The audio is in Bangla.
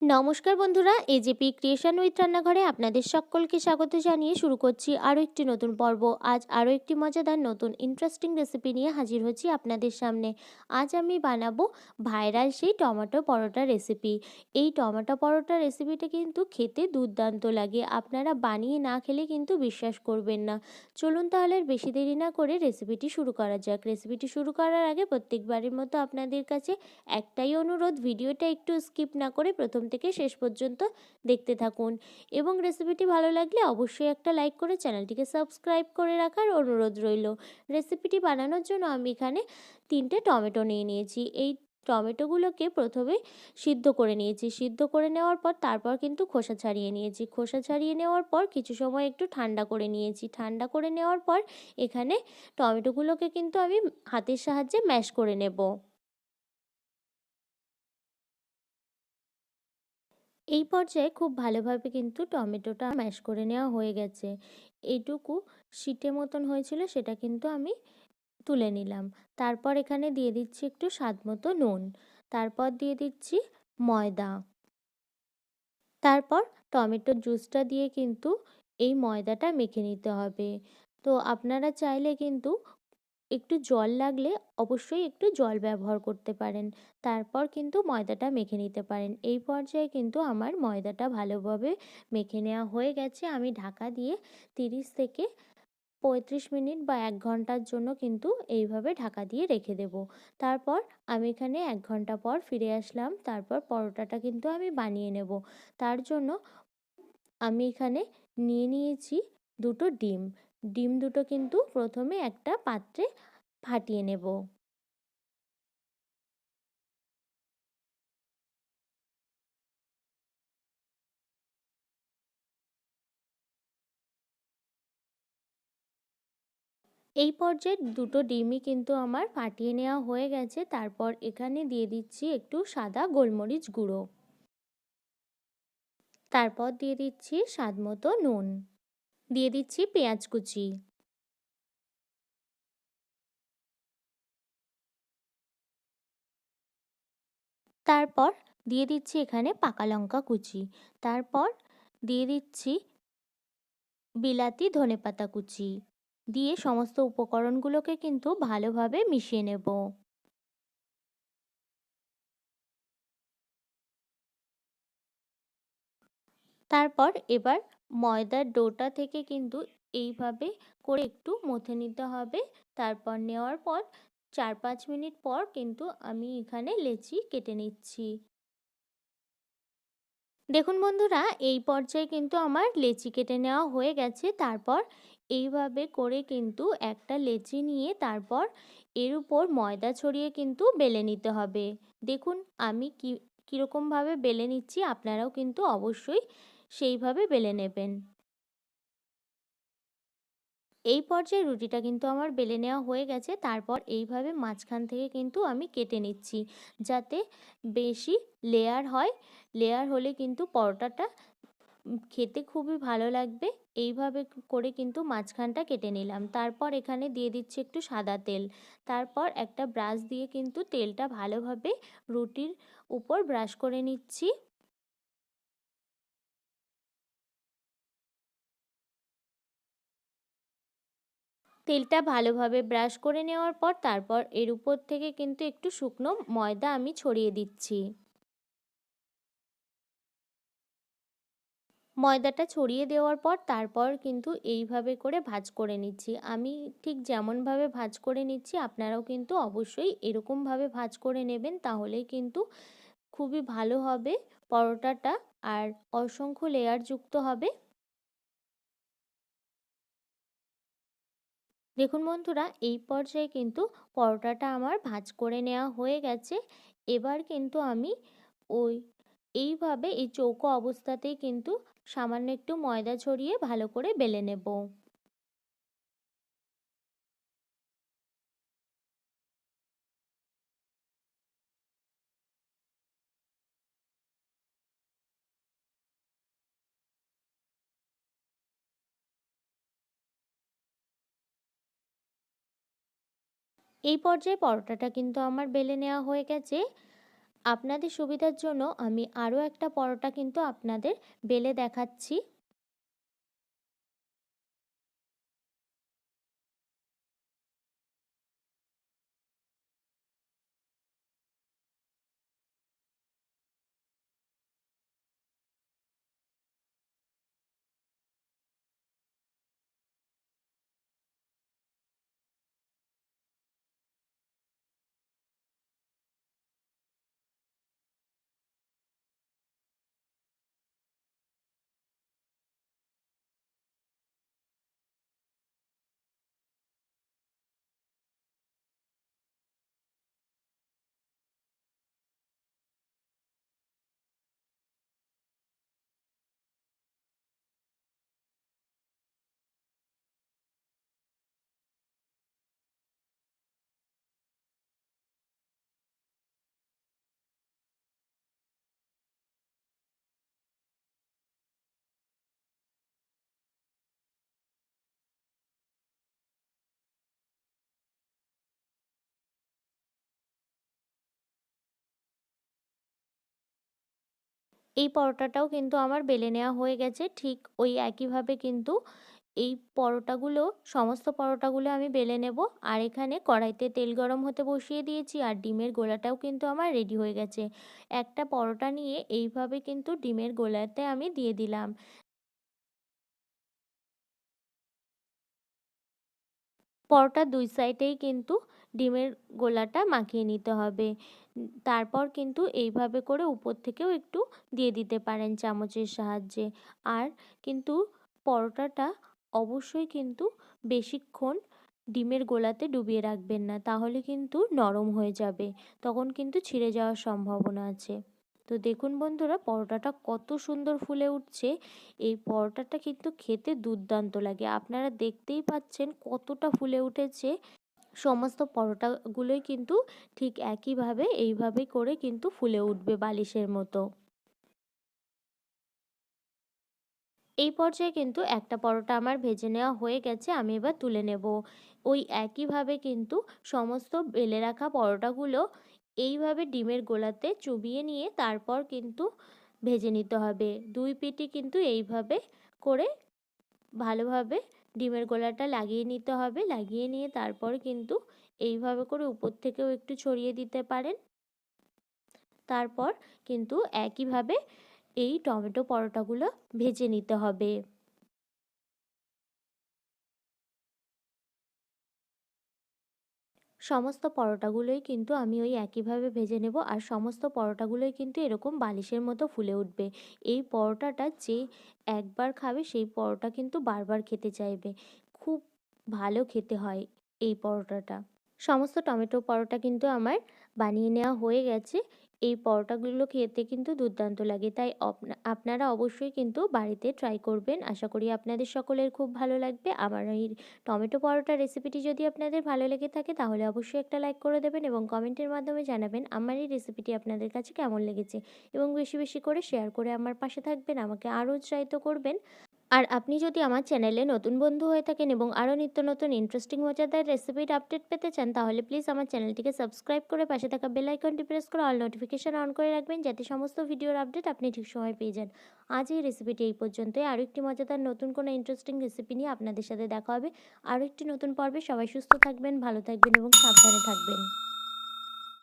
নমস্কার বন্ধুরা, এজেপি ক্রিয়েশন উইথ রান্নাঘরে আপনাদের সকলকে স্বাগত জানিয়ে শুরু করছি আরও একটি নতুন পর্ব। আজ আরও একটি মজাদার নতুন ইন্টারেস্টিং রেসিপি নিয়ে হাজির হচ্ছি আপনাদের সামনে। আজ আমি বানাবো ভাইরাল সেই টমেটো পরোটা রেসিপি। এই টমেটো পরোটা রেসিপিটা কিন্তু খেতে দুর্দান্ত লাগে, আপনারা বানিয়ে না খেলে কিন্তু বিশ্বাস করবেন না। চলুন তাহলে আর বেশি দেরি না করে রেসিপিটি শুরু করা যাক। রেসিপিটি শুরু করার আগে প্রত্যেকবারের মতো আপনাদের কাছে একটাই অনুরোধ, ভিডিওটা একটু স্কিপ না করে প্রথম থেকে শেষ পর্যন্ত দেখতে থাকুন এবং রেসিপিটি ভালো লাগলে অবশ্যই একটা লাইক করে চ্যানেলটিকে সাবস্ক্রাইব করে রাখার অনুরোধ রইল। রেসিপিটি বানানোর জন্য আমি এখানে 3টে টমেটো নিয়ে নিয়েছি। এই টমেটোগুলোকে প্রথমে সিদ্ধ করে নিয়েছি। সিদ্ধ করে নেওয়ার পর তারপর কিন্তু খোসা ছাড়িয়ে নিয়েছি। খোসা ছাড়িয়ে নেওয়ার পর কিছু সময় একটু ঠান্ডা করে নিয়েছি। ঠান্ডা করে নেওয়ার পর এখানে টমেটোগুলোকে কিন্তু আমি হাতের সাহায্যে ম্যাশ করে নেব। এই পর্যায়ে খুব ভালোভাবে কিন্তু টমেটোটা ম্যাশ করে নেওয়া হয়ে গেছে। এইটুকু শিটে মতন হয়েছিল, সেটা কিন্তু আমি তুলে নিলাম। তারপর এখানে দিয়ে দিচ্ছি একটু স্বাদ মতো নুন, তারপর দিয়ে দিচ্ছি ময়দা, তারপর টমেটোর জুসটা দিয়ে কিন্তু এই ময়দাটা মেখে নিতে হবে। তো আপনারা চাইলে কিন্তু একটু জল লাগলে অবশ্যই একটু জল ব্যবহার করতে পারেন। তারপর কিন্তু ময়দাটা মেখে নিতে পারেন। এই পর্যায়ে কিন্তু আমার ময়দাটা ভালোভাবে মেখে নেওয়া হয়ে গেছে। আমি ঢাকা দিয়ে 30 থেকে 35 মিনিট বা 1 ঘন্টার জন্য কিন্তু এইভাবে ঢাকা দিয়ে রেখে দেব। তারপর আমি এখানে 1 ঘন্টা পর ফিরে আসলাম। তারপর পরোটাটা কিন্তু আমি বানিয়ে নেব। তার জন্য আমি এখানে নিয়ে নিয়েছি দুটো ডিম। ডিম দুটো কিন্তু প্রথমে একটা পাত্রে ফাটিয়ে নেব। এই পর্যায়ে দুটো ডিমই কিন্তু আমার ফাটিয়ে নেওয়া হয়ে গেছে। তারপর এখানে দিয়ে দিচ্ছি একটু সাদা গোলমরিচ গুঁড়ো, তারপর দিয়ে দিচ্ছি স্বাদ মতো নুন, দিয়ে দিচ্ছি পেঁয়াজ কুচি, তারপর দিয়ে দিচ্ছি এখানে পাকা লঙ্কা কুচি, তারপর দিয়ে দিচ্ছি বিলাতি ধনেপাতা কুচি, দিয়ে সমস্ত উপকরণগুলোকে কিন্তু ভালোভাবে মিশিয়ে নেব। তারপর এবার ময়দার ডোটা থেকে কিন্তু এইভাবে করে একটু মথে নিতে হবে। তারপর নেওয়ার পর 4-5 মিনিট পর কিন্তু আমি এখানে লেচি কেটে নিচ্ছি। দেখুন বন্ধুরা, এই পর্যায়ে কিন্তু আমার লেচি কেটে নেওয়া হয়ে গেছে। তারপর এইভাবে করে কিন্তু একটা লেচি নিয়ে তারপর এর উপর ময়দা ছড়িয়ে কিন্তু বেলে নিতে হবে। দেখুন আমি কীরকমভাবে বেলে নিচ্ছি, আপনারাও কিন্তু অবশ্যই সেইভাবে বেলে নেবেন। এই পর্যায়ে রুটিটা কিন্তু আমার বেলে নেওয়া হয়ে গেছে। তারপর এইভাবে মাঝখান থেকে কিন্তু আমি কেটে নিচ্ছি, যাতে বেশি লেয়ার হয়। লেয়ার হলে কিন্তু পরোটাটা খেতে খুবই ভালো লাগবে। এইভাবে করে কিন্তু মাঝখানটা কেটে নিলাম। তারপর এখানে দিয়ে দিচ্ছি একটু সাদা তেল। তারপর একটা ব্রাশ দিয়ে কিন্তু তেলটা ভালোভাবে রুটির উপর ব্রাশ করে নিচ্ছি। তেলটা ভালোভাবে ব্রাশ করে নেওয়ার পর তারপর এর উপর থেকে কিন্তু একটু শুকনো ময়দা আমি ছড়িয়ে দিচ্ছি। ময়দাটা ছড়িয়ে দেওয়ার পর তারপর কিন্তু এইভাবে করে ভাঁজ করে নিচ্ছি। আমি ঠিক যেমনভাবে ভাঁজ করে নিচ্ছি আপনারাও কিন্তু অবশ্যই এরকমভাবে ভাঁজ করে নেবেন, তাহলেই কিন্তু খুবই ভালো হবে পরোটাটা, আর অসংখ্য লেয়ার যুক্ত হবে। দেখুন বন্ধুরা, এই পর্যায়ে কিন্তু পরোটাটা আমার ভাঁজ করে নেওয়া হয়ে গেছে। এবার কিন্তু আমি ওই এইভাবে এই চৌকো অবস্থাতেই কিন্তু সামান্য একটু ময়দা ছড়িয়ে ভালো করে বেলে নেব। এই পর্যায়ে পরোটাটা কিন্তু আমার বেলে নেওয়া হয়ে গেছে। আপনাদের সুবিধার জন্য আমি আরও একটা পরোটা কিন্তু আপনাদের বেলে দেখাচ্ছি। এই পরোটাটাও কিন্তু আমার বেলে নেওয়া হয়ে গেছে। ঠিক ওই একইভাবে কিন্তু এই পরোটাগুলো, সমস্ত পরোটাগুলো আমি বেলে নেব। আর এখানে কড়াইতে তেল গরম হতে বসিয়ে দিয়েছি, আর ডিমের গোলাটাও কিন্তু আমার রেডি হয়ে গেছে। একটা পরোটা নিয়ে এইভাবে কিন্তু ডিমের গোলাতে আমি দিয়ে দিলাম। পরোটার দুই সাইডেই কিন্তু ডিমের গোলাটা মাখিয়ে নিতে হবে। তারপর কিন্তু এইভাবে করে উপর থেকেও একটু দিয়ে দিতে পারেন চামচের সাহায্যে। আর কিন্তু পরোটাটা অবশ্যই কিন্তু বেশিক্ষণ ডিমের গোলাতে ডুবিয়ে রাখবেন না, তাহলে কিন্তু নরম হয়ে যাবে, তখন কিন্তু ছিঁড়ে যাওয়ার সম্ভাবনা আছে। তো দেখুন বন্ধুরা, পরোটাটা কত সুন্দর ফুলে উঠছে। এই পরোটাটা কিন্তু খেতে দুর্দান্ত লাগে। আপনারা দেখতেই পাচ্ছেন কতটা ফুলে উঠেছে। সমস্ত পরোটাগুলোই কিন্তু ঠিক একইভাবে এইভাবে করে কিন্তু ফুলে উঠবে বালিশের মতো। এই পর্যায়ে কিন্তু একটা পরোটা আমার ভেজে নেওয়া হয়ে গেছে, আমি এবার তুলে নেব। ওই একইভাবে কিন্তু সমস্ত বেলে রাখা পরোটাগুলো এইভাবে ডিমের গোলাতে চুবিয়ে নিয়ে তারপর কিন্তু ভেজে নিতে হবে। দুই পিঠই কিন্তু এইভাবে করে ভালোভাবে ডিমের গোলাটা লাগিয়ে নিতে হবে। লাগিয়ে নিয়ে তারপর কিন্তু এইভাবে করে উপর থেকেও একটু ছড়িয়ে দিতে পারেন। তারপর কিন্তু একইভাবে এই টমেটো পরোটাগুলো ভেজে নিতে হবে। সমস্ত পরোটাগুলোই কিন্তু আমি ওই একইভাবে ভেজে নেব, আর সমস্ত পরোটাগুলোই কিন্তু এরকম বালিশের মতো ফুলে উঠবে। এই পরোটাটা যে একবার খাবে সেই পরোটা কিন্তু বারবার খেতে চাইবে। খুব ভালো খেতে হয় এই পরোটাটা। সমস্ত টমেটো পরোটা কিন্তু আমার বানিয়ে নেওয়া হয়ে গেছে। এই পরোটাগুলো খেতে কিন্তু দুর্দান্ত লাগে, তাই আপনারা অবশ্যই কিন্তু বাড়িতে ট্রাই করবেন। আশা করি আপনাদের সকলের খুব ভালো লাগবে। আমার এই টমেটো পরোটা রেসিপিটি যদি আপনাদের ভালো লেগে থাকে তাহলে অবশ্যই একটা লাইক করে দেবেন এবং কমেন্টের মাধ্যমে জানাবেন আমার এই রেসিপিটি আপনাদের কাছে কেমন লেগেছে, এবং বেশি বেশি করে শেয়ার করে আমার পাশে থাকবেন, আমাকে আরও উৎসাহিত করবেন। আর আপনি যদি আমার চ্যানেলে নতুন বন্ধু হয়ে থাকেন এবং আরও নিত্য নতুন ইন্টারেস্টিং মজাদার রেসিপির আপডেট পেতে চান, তাহলে প্লিজ আমার চ্যানেলটিকে সাবস্ক্রাইব করে পাশে থাকা বেল আইকনটি প্রেস করে অল নোটিফিকেশন অন করে রাখবেন, যাতে সমস্ত ভিডিওর আপডেট আপনি ঠিক সময় পেয়ে যান। আজ এই রেসিপিটি এই পর্যন্তই। আরও একটি মজাদার নতুন কোনো ইন্টারেস্টিং রেসিপি নিয়ে আপনাদের সাথে দেখা হবে আরও একটি নতুন পর্বে। সবাই সুস্থ থাকবেন, ভালো থাকবেন এবং সাবধানে থাকবেন।